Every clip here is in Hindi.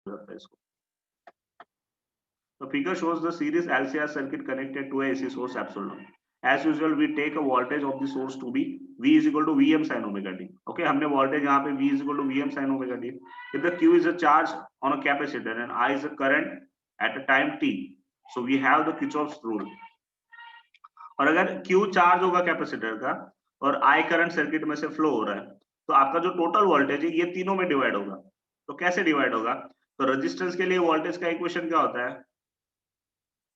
जाता है इसको। The figure shows the series LCR circuit connected to a AC source epsilon. As usual, we take a voltage of the source to be V is equal to Vm sin omega t. Okay, हमने voltage यहाँ पे V is equal to Vm sin omega t. If the Q is a charge on a capacitor and I is a current at a time t, so we have the Kirchhoff's rule. और अगर Q चार्ज होगा कैपेसिटर का और I करंट सर्किट में से फ्लो हो रहा है, तो आपका जो टोटल वोल्टेज है ये तीनों में डिवाइड होगा। तो कैसे डिवाइड होगा? तो रेजिस्टेंस के लिए वोल्टेज का इक्वेशन क्या होता है?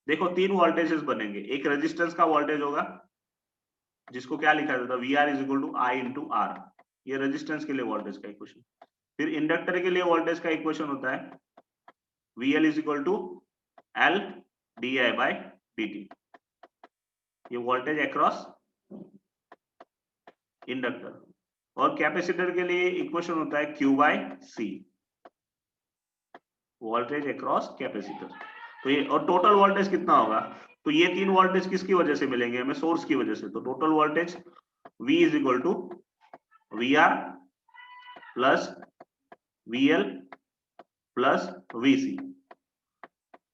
देखो तीन वोल्टेजेस बनेंगे, एक रेजिस्टेंस का वोल्टेज होगा जिसको क्या लिखा जाता है V R is equal to I into R, ये रेजिस्टेंस के लिए वोल्टेज का इक्वेशन। फिर इंडक्टर के लिए वोल्टेज का इक्वेशन होता है V L is equal to L D I by D T, ये वोल्टेज अक्रॉस इंडक्टर। और कैपेसिटर के लिए इक्वेशन होता है Q by C, voltage across capacitor. तो ये और टोटल वोल्टेज कितना होगा? तो ये तीन वोल्टेज किसकी वजह से मिलेंगे हमें? सोर्स की वजह से। तो total voltage V is equal to V R plus V L plus V C.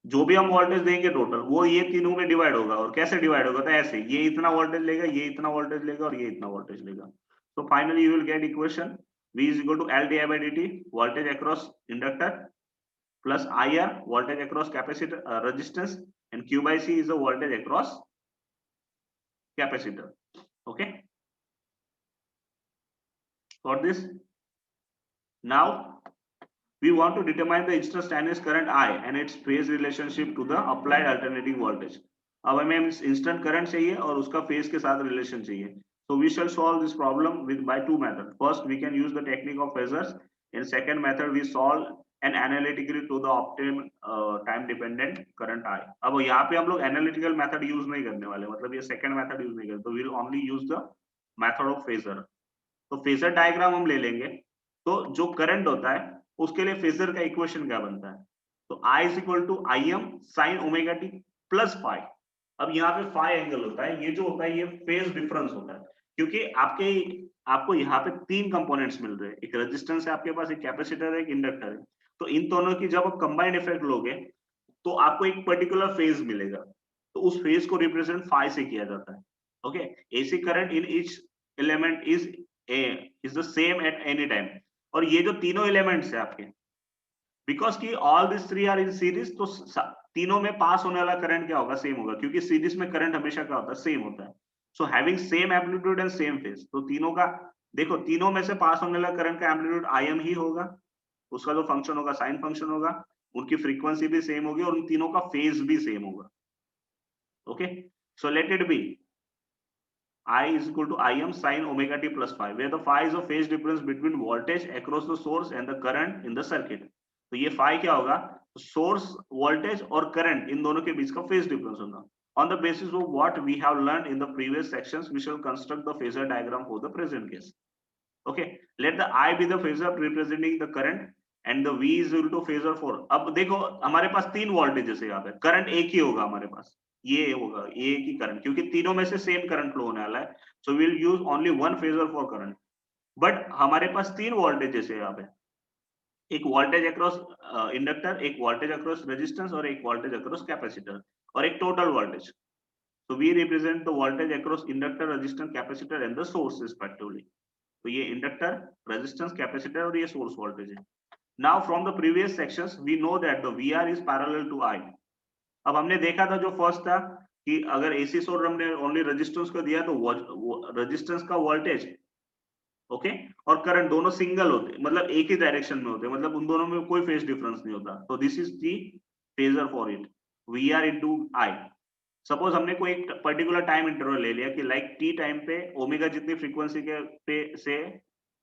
जो भी हम वोल्टेज देंगे टोटल वो ये तीनों में डिवाइड होगा। और कैसे डिवाइड होगा? तो ऐसे, ये इतना वोल्टेज लेगा, ये इतना वोल्टेज लेगा और ये इतना वोल्टेज लेगा। तो finally you will get equation V is equal to L D I by D T, voltage across inductor, plus IR, voltage across capacitor resistance, and Q by C is the voltage across capacitor. Okay. For this, now we want to determine the instantaneous current I and its phase relationship to the applied alternating voltage. अब हमें instant current चाहिए और उसका phase के साथ relation चाहिए. So we shall solve this problem with by two methods. First, we can use the technique of phasors. In second method, we solve and analytically to the optimum time dependent current I. अब यहाँ पे हम लोग analytical method use नहीं करने वाले, मतलब ये second method use नहीं करते, तो we'll only use the method of phasor. तो phasor diagram हम ले लेंगे, तो जो current होता है उसके लिए phasor का equation क्या बनता है? तो I is equal to Im sin omega t plus phi. अब यहाँ पे phi एंगल होता है, ये जो होता है ये फेज डिफरेंस होता है, क्योंकि आपको यहाँ पे तीन कंपोनेंट्स मिल रहे हैं, एक रेजिस्टेंस है आपके पास, एक कैपेसिटर है, एक इंडक्टर है। तो इन दोनों की जब आप कंबाइंड इफेक्ट लोगे तो आपको एक पर्टिकुलर फेज मिलेगा, तो उस फेज को रिप्रेजेंट फाई से किया जाता है। Okay, AC current in each element is the same at any time. और ये जो तीनों एलिमेंट्स है आपके, बिकॉज की all this three are in series, तो तीनों में पास होने वाला करंट क्या होगा? सेम होगा, क्योंकि सीरीज में करंट हमेशा क्या होता है? सेम होता है। So having same amplitude and same phase, तो तीनों का देखो, तीनों में से पास होने वाला करंट का एम्पलीट्यूड Im ही होगा, उसका जो फंक्शन होगा साइन फंक्शन होगा, उनकी फ्रीक्वेंसी भी सेम होगी और उन तीनों का फेज भी सेम होगा। Okay, so let it be I is equal to Im sin omega t plus phi, where the phi is a phase difference between voltage across the source and the current in the circuit. तो ये phi क्या होगा? सोर्स वोल्टेज और करंट इन दोनों के बीच का फेज डिफरेंस होगा। On the basis of what we have learned in the previous sections, we shall construct the phasor diagram for the present case. Okay, let the I be the phasor representing the current and the V is equal to phasor for. अब देखो हमारे पास तीन वोल्टेजेस है यहाँ पे, करंट एक ही होगा हमारे पास, ये होगा ये एक ही करंट, क्योंकि तीनों में से सेम करंट फ्लो होने वाला है। So we will use only one phasor for current. But हमारे पास तीन वोल्टेजेस है यहाँ पे, एक वोल्टेज अक्रॉस इंडक्टर, एक वोल्टेज अक्रॉस रेजिस्टेंस और एक वोल्टेज अक्रॉस कैपेसिटर, और एक total voltage. So we represent the voltage across inductor, resistance, capacitor and the source respectively. तो ये इंडक्टर, रेजिस्टेंस, कैपेसिटर और ये सोर्स वोल्टेज है। Now from the previous sections we know that the VR is parallel to I. अब हमने देखा था जो फर्स्ट था कि अगर AC सोर्स हमने ओनली रेजिस्टेंस को दिया तो रेजिस्टेंस का वोल्टेज ओके और करंट दोनों सिंगल होते, मतलब एक ही डायरेक्शन में होते, मतलब उन दोनों में कोई फेज डिफरेंस नहीं होता। तो this is the phasor for it, VR into I। Suppose हमने कोई एक पर्टिकुलर टाइम इंटरवल ले लिया कि लाइक टी टाइम पे ओमेगा जितनी फ्रीक्वेंसी के पे से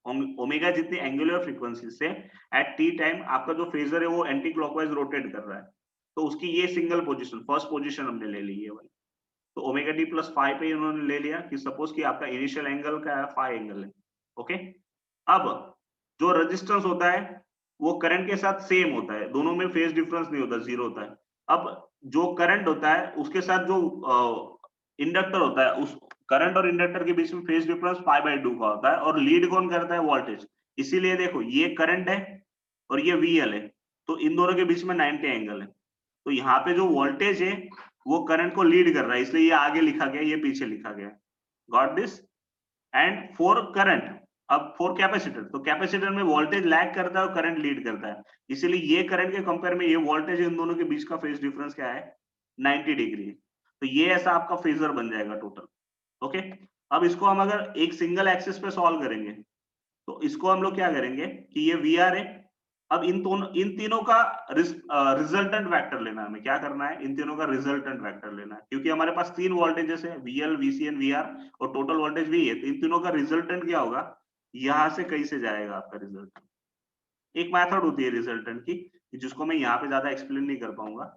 ओमेगा जितनी एंगुलर फ्रीक्वेंसी से एट टी टाइम आपका जो फेजर है वो एंटी क्लॉकवाइज रोटेट कर रहा है, तो उसकी ये सिंगल पोजीशन, फर्स्ट पोजीशन हमने ले ली है वाली। तो ओमेगा टी प्लस फाई पे उन्होंने ले लिया कि सपोज कि आपका इनिशियल एंगल का है फाई एंगल है। ओके, अब जो रेजिस्टेंस होता है वो करंट के साथ सेम होता है, दोनों में फेज डिफरेंस नहीं होता, जीरो होता है। अब जो करंट होता है उसके साथ जो इंडक्टर होता है, उस करंट और इंडक्टर के बीच में फेज डिफरेंस पाई बाई 2 का होता है, और लीड कौन करता है? वोल्टेज। इसीलिए देखो ये करंट है और ये VL है, तो इन दोनों के बीच में 90 एंगल है। तो यहाँ पे जो वोल्टेज है वो करंट को लीड कर रहा है, इसलिए ये आगे लिखा गया, ये पीछे लिखा गया। Got this? And for current, अब फॉर कैपेसिटर, तो कैपेसिटर में वोल्टेज लैग करता है और करंट लीड करता है, इसीलिए ये करंट के कंपेयर में ये वोल्टेज इन दोनों के बीच का फेज डिफरेंस क्या है? 90 डिग्री। तो ये ऐसा आपका फेजर बन जाएगा टोटल। ओके, अब इसको हम अगर एक सिंगल एक्सिस पे सॉल्व करेंगे तो इसको हम लोग क्या करेंगे कि ये वी आर है। अब इन तीनों का रिजल्टेंट वेक्टर लेना है, हमें क्या करना है, इन तीनों का रिजल्टेंट वेक्टर लेना है, क्योंकि हमारे पास तीन वोल्टेजेस है, वीएल, वीसी एंड वीआर, और टोटल वोल्टेज वी है। तो इन तीनों का रिजल्टेंट क्या होगा, यहां से कहीं से जाएगा आपका रिजल्टेंट। एक मेथड होती है रिजल्टेंट की, जिसको मैं यहाँ पे ज्यादा एक्सप्लेन नहीं कर पाऊंगा,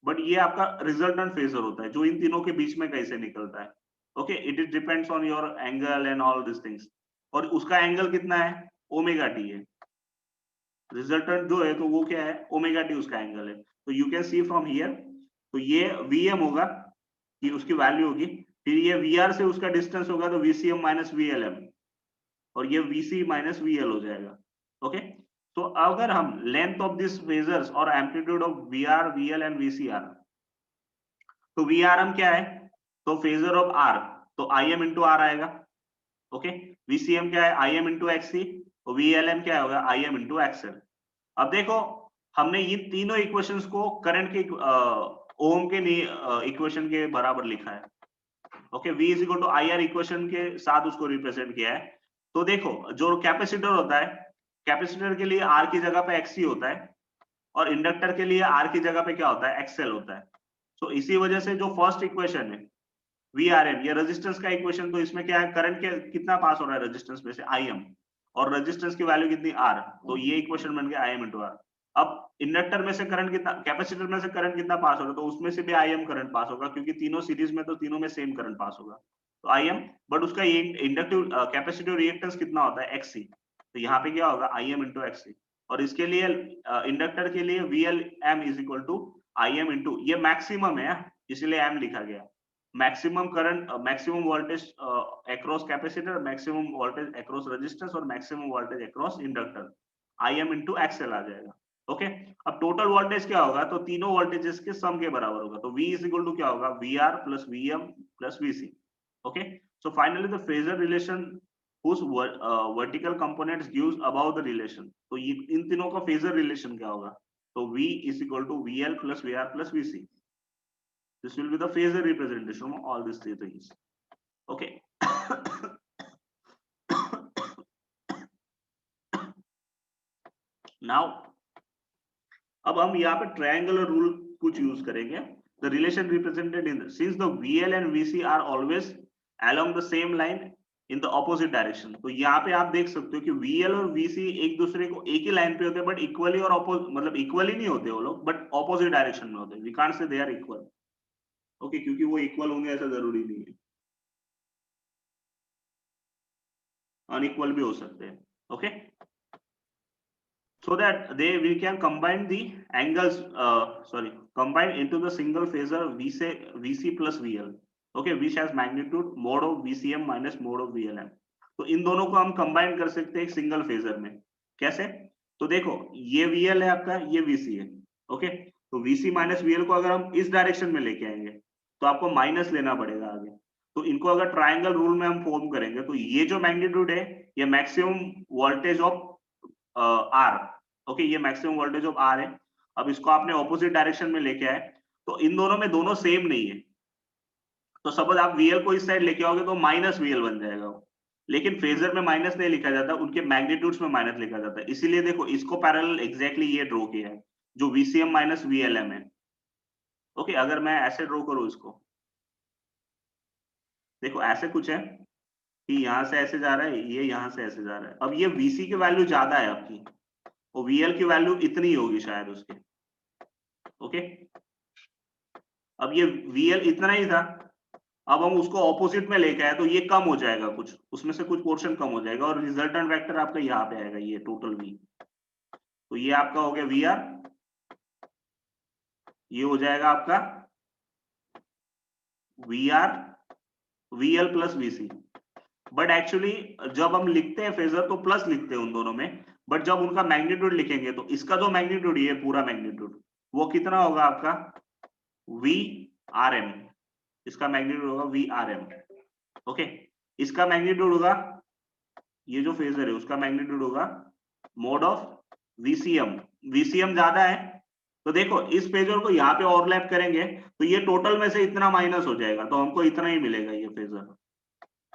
बट ये आपका रिजल्टेंट फेजर होता है जो इन तीनों के बीच में कैसे निकलता है। Okay, it is depends on your angle and all this things, और उसका एंगल कितना है, ओमेगा टी है। रिजल्टेंट जो है तो वो क्या है, ओमेगा टी उसका एंगल है। तो you can see from here, तो ये वीएम होगा, कि उसकी वैल्यू होगी, फिर ये वीआर से उसका डिस्टेंस होगा तो वीसीएम माइनस वीएलएम, और ये वीसी माइनस वीएल हो जाएगा। ओके, तो अगर हम लेंथ ऑफ दिस फेजर्स और amplitude of VR, VL and VCR, तो वीआरएम क्या है, तो फेजर ऑफ आर, तो आई एम इंटू आर आएगा। ओके, वीसीएम क्या है, आई एम इंटू एक्ससी, और वीएलएम क्या होगा, आई एम इंटू एक्सएल। अब देखो, हमने ये तीनों इक्वेशंस को करंट के ओम के इक्वेशन के बराबर लिखा है। Okay, V is equal to I R equation के साथ उसको रिप्रेजेंट किया है। तो देखो, जो कैपेसिटर होता है, कैपेसिटर के लिए R की जगह पे एक्सी होता है, और इंडक्टर के लिए R की जगह पे क्या होता है, एक्सएल होता है। तो इसी वजह से जो फर्स्ट इक्वेशन है VRM, ये रेजिस्टेंस का इक्वेशन, तो इसमें क्या है, करंट के कितना पास हो रहा है रेजिस्टेंस में से, IM, और रेजिस्टेंस की वैल्यू कितनी, R, तो ये इक्वेशन बन गया IM इंटू R। अब इंडक्टर में से करंट कितना, कैपेसिटर में से करंट कितना पास हो रहा है, तो उसमें से भी IM करंट पास होगा, क्योंकि तीनों सीरीज में, तो तीनों में सेम करंट पास होगा, तो IM। बट उसका इंडक्टिव कैपेसिटिव रिएक्टेंस कितना होता है, XC, तो यहाँ पे क्या होगा, IM इंटू XC। और इसके लिए इंडक्टर के लिए VLM is equal to IM into, ये मैक्सिमम है इसीलिए M लिखा गया, maximum current, maximum voltage across capacitor, maximum voltage across resistance, और maximum voltage across inductor, IM into XL आ जाएगा। ओके, अब टोटल वोल्टेज क्या होगा, तो तीनों वोल्टेजेस के सम के बराबर होगा, तो V इज इक्वल टू क्या होगा, VR plus VM plus VC। Okay, so finally the phasor relation whose vertical components gives above the relation, तो ये इन तीनों का फेजर रिलेशन क्या होगा, तो V is equal to VL plus VR plus VC. This will be the phasor representation of all these three things. Okay. Now, अब हम यहाँ पे ट्रायंगुलर रूल कुछ यूज करेंगे। The relation represented in since the VL and VC are always along the same line in the opposite direction. तो यहाँ पे आप देख सकते हो कि VL और VC एक दूसरे को एक ही लाइन पे होते हैं, बट इक्वली और मतलब इक्वली नहीं होते वो लोग, बट ऑपोजिट डायरेक्शन में होते हैं। We can't say they are equal. Okay, क्योंकि वो इक्वल होंगे ऐसा जरूरी नहीं है, अनइक्वल भी हो सकते हैं। Okay, so that we can combine the angles, combine into the single phasor VC plus VL, okay, which has magnitude mod of VCM minus mod of VLM। तो इन दोनों को हम कंबाइन कर सकते हैं एक सिंगल फेजर में। कैसे, तो देखो, ये VL है आपका, ये VC है। ओके, तो VC माइनस VL को अगर हम इस डायरेक्शन में लेके आएंगे तो आपको माइनस लेना पड़ेगा आगे। तो इनको अगर ट्राइंगल रूल में हम फॉर्म करेंगे तो ये जो मैग्नीट्यूड है, ये maximum voltage of R, okay, ये मैक्सिमम वोल्टेज ऑफ R है। अब इसको आपने ऑपोजिट डायरेक्शन में लेके आए, तो इन दोनों में दोनों सेम नहीं है, तो सपोज आप VL को इस साइड लेके आओगे तो माइनस VL बन जाएगा वो। लेकिन फेजर में माइनस नहीं लिखा जाता, उनके मैग्नीट्यूड्स में माइनस लिखा जाता है, इसीलिए देखो इसको पैरेलल एग्जैक्टली ये ड्रॉ किया है जो VCM माइनस VLM है। ओके, अगर मैं ऐसे ड्रॉ करूं इसको, देखो ऐसे कुछ है कि यहाँ से ऐसे जा रहा है, ये यहाँ से ऐसे जा रहा है। अब ये VC की वैल्यू ज्यादा है आपकी, और VL की वैल्यू इतनी होगी शायद उसके। ओके, अब ये VL इतना ही था, अब हम उसको ऑपोजिट में लेके आए तो ये कम हो जाएगा, कुछ उसमें से कुछ पोर्शन कम हो जाएगा, और रिजल्टेंट वेक्टर आपका यहाँ पे आएगा, ये टोटल V। तो ये आपका हो गया VR, ये हो जाएगा आपका VR VL plus VC। But actually जब हम लिखते हैं फेजर तो प्लस लिखते हैं उन दोनों में, बट जब उनका मैग्नीट्यूड लिखेंगे तो इसका जो मैग्नीट्यूड, ये पूरा मैग्नीट्यूड, वो कितना होगा आपका वी आर एम, इसका मैग्नीट्यूड होगा वी आर एम। ओके, इसका मैग्नीट्यूड होगा, ये जो फेजर है उसका मैग्नीट्यूड होगा मोड ऑफ वीसीएम। वीसीएम ज्यादा है तो देखो इस फेजर को यहाँ पे ओवरलैप करेंगे तो ये टोटल में से इतना माइनस हो जाएगा, तो हमको इतना ही मिलेगा। ये फेजर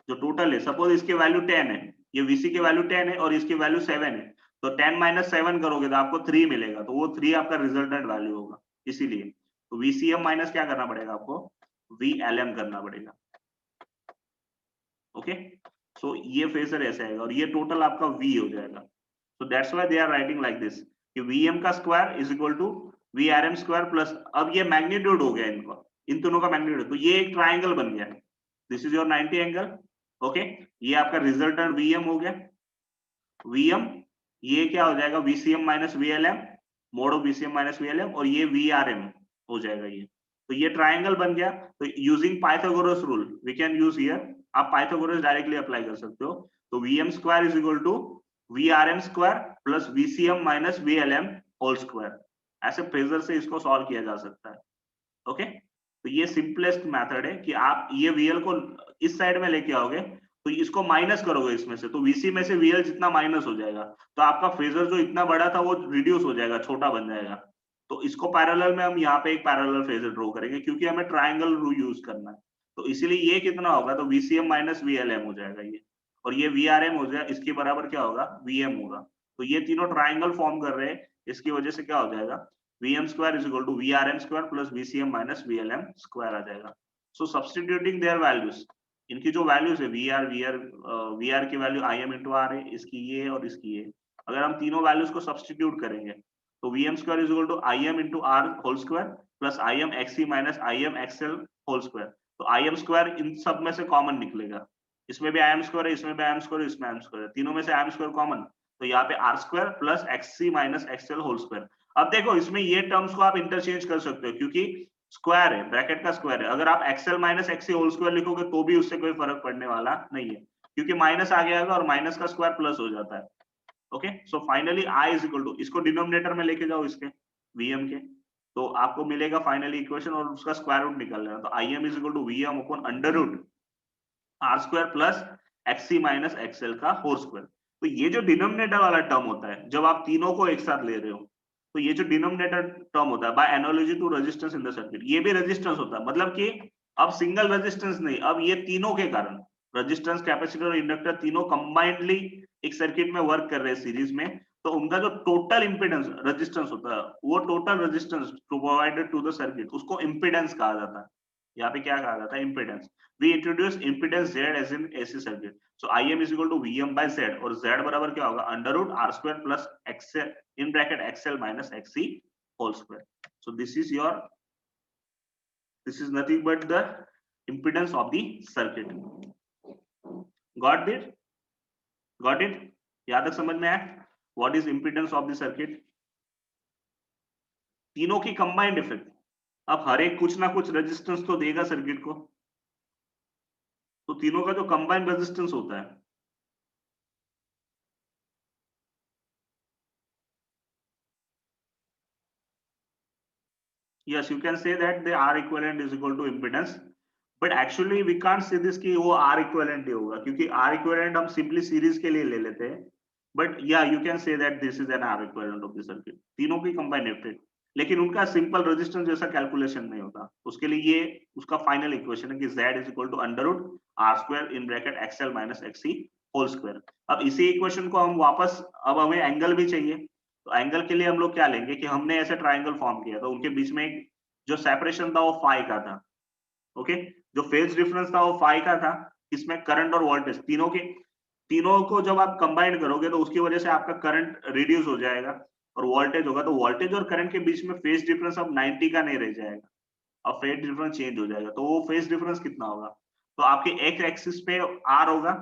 जो टोटल है, सपोज इसकी वैल्यू 10 है, ये वीसी की वैल्यू 10 है और इसकी वैल्यू 7 है, तो 10 माइनस 7 करोगे तो आपको 3 मिलेगा, तो वो 3 आपका रिजल्टेंट वैल्यू होगा। इसीलिए तो वीसीएम माइनस क्या करना पड़ेगा आपको, वीएलएम करना पड़ेगा। ओके, सो ये फेजर ऐसे आएगा और ये टोटल आपका वी हो जाएगा। So that's why they are writing like this कि वीएम का square is equal to VRM square plus, अब ये मैग्नीट्यूड हो गया इनका, इन दोनों का मैग्नीट्यूड, तो ये एक ट्राइंगल बन गया। This is your 90 angle. Okay, ये आपका रिजल्टेंट वीएम हो गया। वीएम ये क्या हो जाएगा, VCM minus VLM, mod of VCM minus VLM, और ये वीआरएम हो जाएगा ये। तो ये ट्राइंगल बन गया। तो using Pythagoras rule we can use here, आप पाइथागोरस डायरेक्टली अप्लाई कर सकते हो। तो VM square is equal to VRM square plus VCM minus VLM whole square. ऐसे फेजर से इसको सॉल्व किया जा सकता है। ओके, तो ये सिंपलेस्ट मेथड है कि आप ये वीएल को इस साइड में लेके आओगे तो इसको माइनस करोगे इसमें से, तो वीसी में से वीएल जितना माइनस हो जाएगा तो आपका फेजर जो इतना बड़ा था वो रिड्यूस हो जाएगा, छोटा बन जाएगा। तो इसको पैरेलल में हम यहाँ पे एक पैरेलल फेजर ड्रॉ करेंगे क्योंकि हमें ट्राइंगल रूल यूज करना है। तो इसीलिए ये कितना होगा, तो वीसीएम माइनस वीएलएम हो जाएगा ये, और ये वीआरएम हो जाएगा, इसके बराबर क्या होगा, वीएम होगा। तो ये तीनों ट्राइंगल फॉर्म कर रहे हैं, इसकी वजह से क्या हो जाएगा, Vm square is equal to Vrm square plus Vcm minus Vlm square आ जाएगा। So substituting their values, इनकी जो वैल्यूज है Vr की वैल्यू Im into R है, इसकी ये और इसकी ये, अगर हम तीनों वैल्यूज को सब्सटीट्यूट करेंगे तो Vm square is equal to Im into R whole square plus Im xc minus Im xl whole square। तो Im square इन सब में से कॉमन निकलेगा, इसमें भी Im square है, इसमें भी Im square है, इसमें Im square है, तीनों में से Im square कॉमन, तो यहाँ पे R square plus xc minus xl whole square। अब देखो इसमें ये टर्म्स को आप इंटरचेंज कर सकते हो क्योंकि स्क्वायर है, ब्रैकेट का स्क्वायर है। अगर आप XL minus XC whole square लिखोगे तो भी उससे कोई फर्क पड़ने वाला नहीं है क्योंकि माइनस आ गया और माइनस का स्क्वायर प्लस हो जाता है। Okay, so finally I is equal to, इसको डिनोमिनेटर में लेके जाओ इसके वीएम के, तो आपको मिलेगा फाइनली इक्वेशन और उसका स्क्वायर रूट निकल रहा है। तो I M is equal to VM upon under root R square plus XC minus XL का होल स्क्वायर। तो ये जो डिनोमिनेटर वाला टर्म होता है जब आप तीनों को एक साथ ले रहे हो, तो ये जो डिनोमिनेटर टर्म होता है by analogy to resistance in the circuit, ये भी रेजिस्टेंस होता है, मतलब कि अब सिंगल रेजिस्टेंस नहीं, अब ये तीनों के कारण रेजिस्टेंस, कैपेसिटर और इंडक्टर तीनों कंबाइंडली एक सर्किट में वर्क कर रहे हैं सीरीज में, तो उनका जो टोटल इंपीडेंस रेजिस्टेंस होता है वो total resistance provided to the circuit, उसको इंपीडेंस कहा जाता है। यहाँ पे क्या कहा जाता है, impedance. We introduce impedance Z as in AC circuit, so I M is equal to V M by Z, और जेड बराबर क्या होगा, under root R square plus XL in bracket xl minus xc whole square. So this is nothing but the impedance of the circuit. Got it? यहाँ तक समझ में आया? What is impedance of the circuit? तीनों की कंबाइंड इफेक्ट, अब हर एक कुछ ना कुछ रेजिस्टेंस तो देगा सर्किट को, तो तीनों का जो कंबाइंड रेजिस्टेंस होता है, yes you can say that the R equivalent is equal to impedance, but actually we can't say this कि वो R equivalent ही होगा क्योंकि R equivalent हम simply series के लिए ले लेते हैं, but yeah you can say that this is an R equivalent of the circuit, तीनों की combined effect, लेकिन उनका सिंपल रेजिस्टेंस जैसा कैलकुलेशन नहीं होता, उसके लिए ये उसका फाइनल इक्वेशन है कि Z is equal to under root R square in bracket XL minus XC whole square। अब इसी इक्वेशन को हम वापस, अब हमें एंगल भी चाहिए, तो एंगल के लिए हम लोग क्या लेंगे कि हमने ऐसे ट्राइंगल फॉर्म किया, तो उनके बीच में एक जो सेपरेशन था वो फाई का था। ओके, जो फेज डिफरेंस था वो फाई का था, इसमें करंट और वोल्टेज तीनों को जब आप कंबाइन करोगे तो उसकी वजह से आपका करंट रिड्यूस हो जाएगा और वोल्टेज होगा, तो वोल्टेज और करंट के बीच में फेज डिफरेंस अब 90 का नहीं रह जाएगा, अब फेज डिफरेंस चेंज हो जाएगा। तो वो फेज डिफरेंस कितना होगा, तो आपके एक एक्सिस पे आर होगा,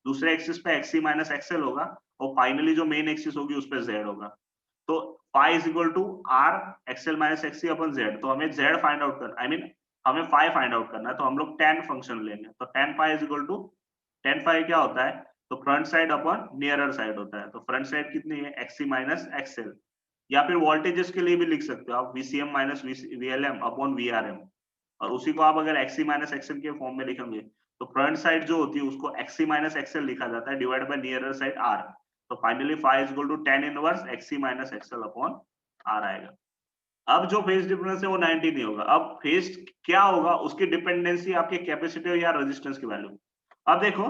दूसरे एक्सिस पे एक्सी माइनस एक्सएल होगा, और फाइनली जो मेन एक्सिस होगी उस पर जेड होगा। तो phi is equal to R XL minus XC upon Z, तो हमें जेड फाइंड आउट करना, आई मीन हमें फाई फाइंड आउट करना है, तो हम लोग tan फंक्शन लेंगे, तो tan phi is equal to tan phi क्या होता है, तो front side upon nearer side होता है। तो फ्रंट साइड कितनी है, XC माइनस XL, या फिर वोल्टेजेस के लिए भी लिख सकते हो आप VCM minus VLM upon VRM, और उसी को आप अगर XC माइनस XL के फॉर्म में लिखेंगे तो फ्रंट साइड जो होती है उसको XC माइनस XL लिखा जाता है divide by nearer side R। तो finally phi is equal to tan inverse XC minus XL upon R आएगा। अब जो फेज डिफरेंस है वो 90 नहीं होगा। अब फेज क्या होगा, उसकी डिपेंडेंसी आपके कैपेसिटर या रेजिस्टेंस की वैल्यू। अब देखो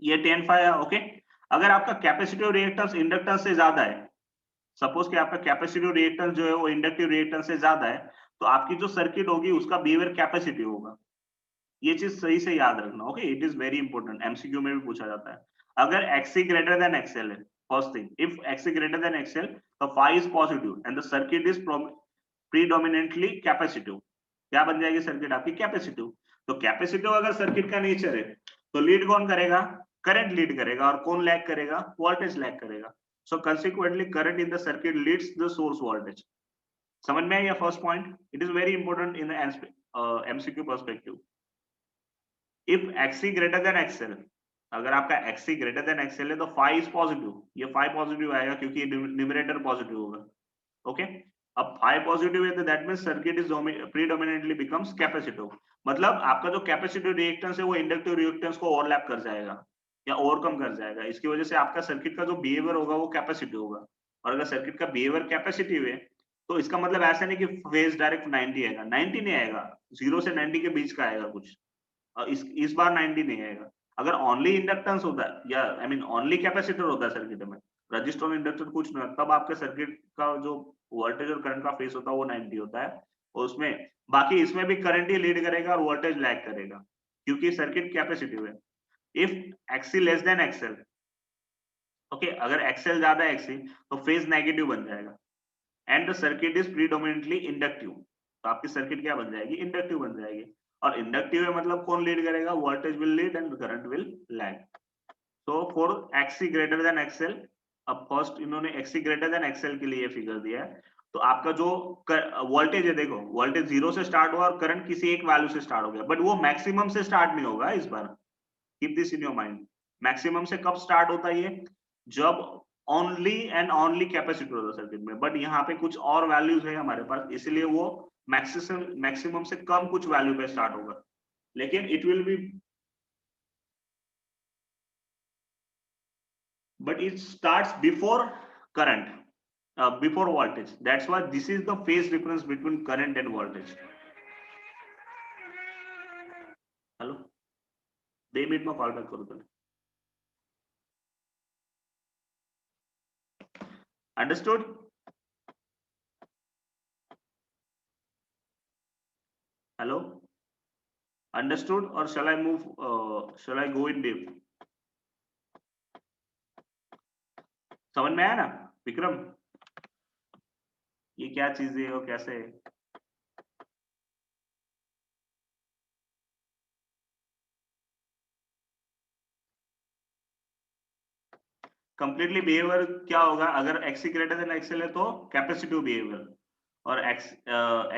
ये 10 phi है, ओके। अगर आपका कैपेसिटिव रिएक्टेंस इंडक्टेंस से ज्यादा है, सपोज कि आपका कैपेसिटिव रिएक्टेंस जो है वो इंडक्टिव रिएक्टेंस से ज्यादा है, तो आपकी जो सर्किट होगी उसका बिहेवियर कैपेसिटिव होगा। ये चीज सही से याद रखना, okay, it is very important, MCQ में भी पूछा जाता है। अगर XC ग्रेटर देन XL है, first thing, if XC greater than XL तो phi is positive and the circuit is predominantly capacitive. क्या बन जाएगी सर्किट आपकी, कैपेसिटिव। तो कैपेसिटिव अगर सर्किट का नेचर है तो लीड कौन करेगा, करंट लीड करेगा, और कौन लैग करेगा, वोल्टेज लैग करेगा। So consequently current in the circuit leads the source voltage. समझ में आया first point, it is very important in the MCQ perspective. If XC greater than XL, अगर आपका XC ग्रेटर देन XL है तो phi इज पॉजिटिव, ये phi पॉजिटिव आएगा क्योंकि न्यूमरेटर पॉजिटिव होगा, ओके। अब phi पॉजिटिव है तो that means circuit is predominantly becomes capacitive, मतलब आपका जो कैपेसिटिव रिएक्टेंस है वो इंडक्टिव रिएक्टेंस को ओवरलैप कर जाएगा या ओवरकम कर जाएगा। इसकी वजह से आपका सर्किट का जो बिहेवियर होगा वो कैपेसिटिव होगा। और अगर सर्किट का बिहेवियर कैपेसिटिव है तो इसका मतलब ऐसा नहीं कि फेज डायरेक्ट 90 आएगा, 90 नहीं आएगा, 0 से 90 के बीच का आएगा कुछ। इस बार 90 नहीं आएगा। अगर ओनली इंडक्टेंस होता है या आई मीन ओनली कैपेसिटर होता है सर्किट में, रजिस्टर और इंडक्टर कुछ नहीं, तब आपके सर्किट का जो वोल्टेज और करंट का फेस होता है वो 90 होता है। और उसमें बाकी इसमें भी करंट ही लीड करेगा और वोल्टेज लैग करेगा क्योंकि सर्किट कैपेसिटिव है। If XC less than XL, okay, अगर XL ज्यादा है XC तो फेज नेगेटिव बन जाएगा and the circuit is predominantly inductive, तो आपकी सर्किट क्या बन जाएगी, इंडक्टिव बन जाएगी। और इंडक्टिव है मतलब कौन लीड करेगा, voltage will lead and current will lag. तो for XC greater than XL, अब फर्स्ट इन्होंने XC ग्रेटर देन XL के लिए फिगर दिया है। तो आपका जो वोल्टेज है, देखो वोल्टेज 0 से स्टार्ट हुआ और करंट किसी एक वैल्यू से स्टार्ट हो गया, बट वो मैक्सिमम से स्टार्ट नहीं होगा इस बार, keep this in your mind. Maximum से कब स्टार्ट होता है ये, जब ओनली एंड ओनली कैपेसिटर होता है सर्किट में, बट यहाँ पे कुछ और वैल्यूज है हमारे पास, इसलिए वो मैक्सिमम से कम कुछ वैल्यू पे स्टार्ट होगा, लेकिन it will be, but it starts before current, before voltage. That's why this is the phase difference between current and voltage. Hello, 2 minute में कॉल बैक करो तुम। Understood? Hello, understood or shall I move, shall I go in deep? समझ में आया ना विक्रम, ये क्या चीज है और कैसे है? कंप्लीटली बिहेवियर क्या होगा, अगर XC ग्रेटर देन XL है तो कैपेसिटिव बिहेवियर, और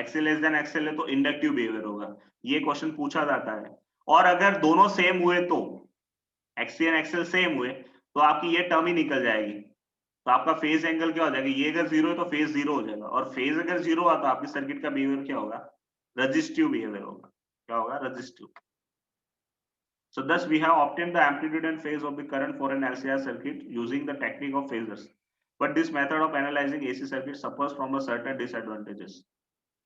XC लेस देन XL है तो इंडक्टिव बिहेवियर होगा। ये क्वेश्चन पूछा जाता है। और अगर दोनों सेम हुए तो XC एंड XL सेम हुए तो आपकी ये टर्म ही निकल जाएगी, तो आपका फेज एंगल क्या हो जाएगा, ये अगर 0 है तो फेज 0 हो जाएगा, और फेज अगर 0 हुआ तो आपकी सर्किट का बिहेवियर क्या होगा, रजिस्टिव बिहेवियर होगा। क्या होगा, resistive. So thus we have obtained the amplitude and phase of the current for an LCR circuit using the technique of phasors. But this method of analyzing AC circuit suffers from a certain disadvantages.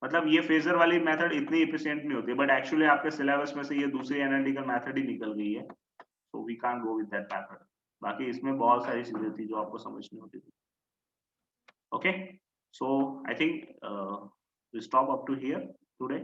मतलब ये फेजर वाली मेथड इतनी एफिशिएंट नहीं होती, बट एक्चुअली आपके सिलेबस में से ये दूसरी एनालिटिकल मेथड ही निकल गई है, so we can't go with that method. बाकी इसमें बहुत सारी चीजें थी जो आपको समझनी होती थी। Okay, so I think we stop up to here today.